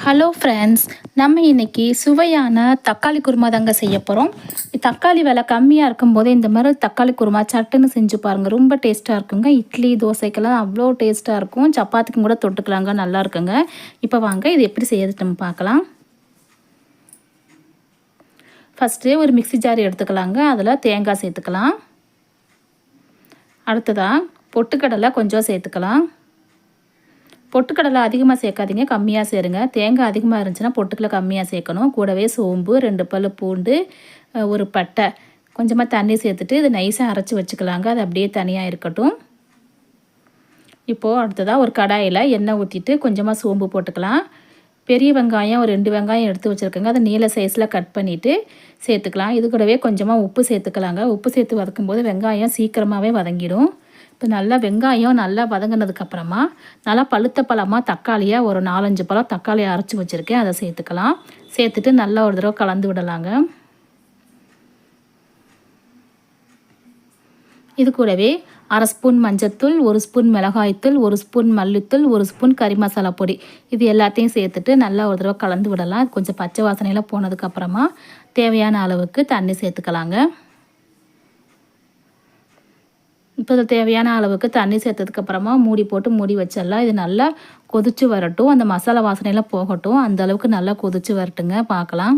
Hello friends, நம்ம இன்றைக்கி சுவையான தக்காளி குருமா தாங்க செய்ய போகிறோம். தக்காளி விலை கம்மியாக இருக்கும்போது இந்த மாதிரி தக்காளி குருமா சட்டுன்னு செஞ்சு பாருங்கள். ரொம்ப டேஸ்ட்டாக இருக்குங்க. இட்லி தோசைக்கெல்லாம் அவ்வளோ டேஸ்ட்டாக இருக்கும். சப்பாத்திக்கும் கூட தொட்டுக்கலாங்க, நல்லா இருக்குங்க. இப்போ வாங்க இது எப்படி செய்யறது நம்ம பார்க்கலாம். ஃபஸ்ட்டு ஒரு மிக்ஸி ஜார் எடுத்துக்கலாங்க. அதில் தேங்காய் சேர்த்துக்கலாம். அடுத்ததாக பொட்டுக்கடலை கொஞ்சம் சேர்த்துக்கலாம். பொட்டுக்கடலை அதிகமாக சேர்க்காதீங்க, கம்மியாக சேருங்க. தேங்காய் அதிகமாக இருந்துச்சுன்னா பொட்டுக்கடலை கம்மியாக சேர்க்கணும். கூடவே சோம்பு, 2 பல் பூண்டு, ஒரு பட்டை, கொஞ்சமாக தண்ணி சேர்த்துட்டு இதை நைஸாக அரைச்சி வச்சுக்கலாங்க. அது அப்படியே தனியாக இருக்கட்டும். இப்போது அடுத்ததாக ஒரு கடாயில் எண்ணெய் ஊற்றிட்டு கொஞ்சமாக சோம்பு போட்டுக்கலாம். பெரிய வெங்காயம் ஒரு 2 வெங்காயம் எடுத்து வச்சுருக்கேங்க. அதை நீல சைஸில் கட் பண்ணிவிட்டு சேர்த்துக்கலாம். இது கூடவே கொஞ்சமாக உப்பு சேர்த்துக்கலாங்க. உப்பு சேர்த்து வதக்கும்போது வெங்காயம் சீக்கிரமாகவே வதங்கிடும். இப்போ நல்லா வெங்காயம் நல்லா வதங்கினதுக்கப்புறமா நல்லா பழுத்த பழமாக தக்காளியாக ஒரு 4-5 பழம் தக்காளியை அரைச்சி வச்சுருக்கேன், அதை சேர்த்துக்கலாம். சேர்த்துட்டு நல்லா ஒரு தடவை கலந்து விடலாங்க. இது கூடவே 1/2 ஸ்பூன் மஞ்சத்தூள், 1 ஸ்பூன் மிளகாய்த்தூள், 1 ஸ்பூன் மல்லித்தூள், 1 ஸ்பூன் கறி மசாலா பொடி, இது எல்லாத்தையும் சேர்த்துட்டு நல்லா ஒரு தடவை கலந்து விடலாம். கொஞ்சம் பச்சை வாசனையெல்லாம் போனதுக்கப்புறமா தேவையான அளவுக்கு தண்ணி சேர்த்துக்கலாங்க. இப்போ தேவையான அளவுக்கு தண்ணி சேர்த்ததுக்கப்புறமா மூடி போட்டு மூடி வச்சிடலாம். இது நல்லா கொதித்து வரட்டும். அந்த மசாலா வாசனையெல்லாம் போகட்டும். அந்த அளவுக்கு நல்லா கொதித்து வரட்டுங்க, பார்க்கலாம்.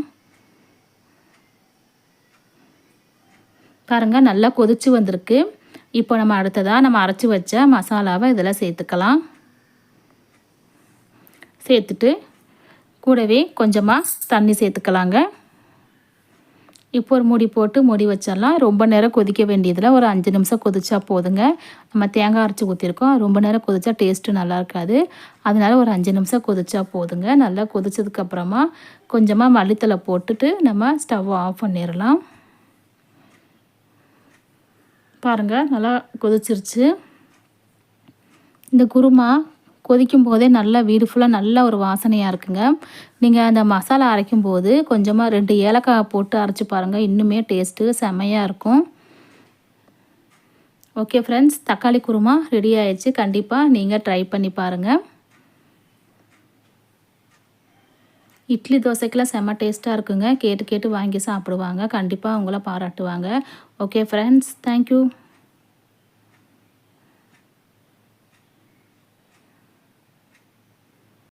பாருங்கள், நல்லா கொதித்து வந்திருக்கு. இப்போ நம்ம அடுத்ததாக நம்ம அரைச்சி வச்ச மசாலாவை இதில் சேர்த்துக்கலாம். சேர்த்துட்டு கூடவே கொஞ்சமாக தண்ணி சேர்த்துக்கலாங்க. இப்போ ஒரு மூடி போட்டு மூடி வச்சிடலாம். ரொம்ப நேரம் கொதிக்க வேண்டியதில் ஒரு 5 நிமிஷம் கொதிச்சா போதுங்க. நம்ம தேங்காய் அரைச்சி ஊற்றிருக்கோம். ரொம்ப நேரம் கொதிச்சா டேஸ்ட்டு நல்லா இருக்காது. அதனால் ஒரு 5 நிமிஷம் கொதிச்சா போதுங்க. நல்லா கொதிச்சதுக்கப்புறமா கொஞ்சமாக மல்லித்தழை போட்டுட்டு நம்ம ஸ்டவ் ஆஃப் பண்ணிடலாம். பாருங்கள், நல்லா கொதிச்சிருச்சு. இந்த குருமா கொதிக்கும் போதே நல்லா வீடு ஃபுல்லாக நல்ல ஒரு வாசனையாக இருக்குங்க. நீங்கள் அந்த மசாலா அரைக்கும் போது கொஞ்சமாக 2 ஏலக்காய் போட்டு அரைச்சி பாருங்கள். இன்னுமே டேஸ்ட்டு செமையாக இருக்கும். ஓகே ஃப்ரெண்ட்ஸ், தக்காளி குருமா ரெடி ஆயிடுச்சு. கண்டிப்பாக நீங்கள் ட்ரை பண்ணி பாருங்கள். இட்லி தோசைக்கெல்லாம் செம்ம டேஸ்ட்டாக இருக்குங்க. கேட்டு கேட்டு வாங்கி சாப்பிடுவாங்க. கண்டிப்பாக அவங்கள பாராட்டுவாங்க. Okay friends, thank you.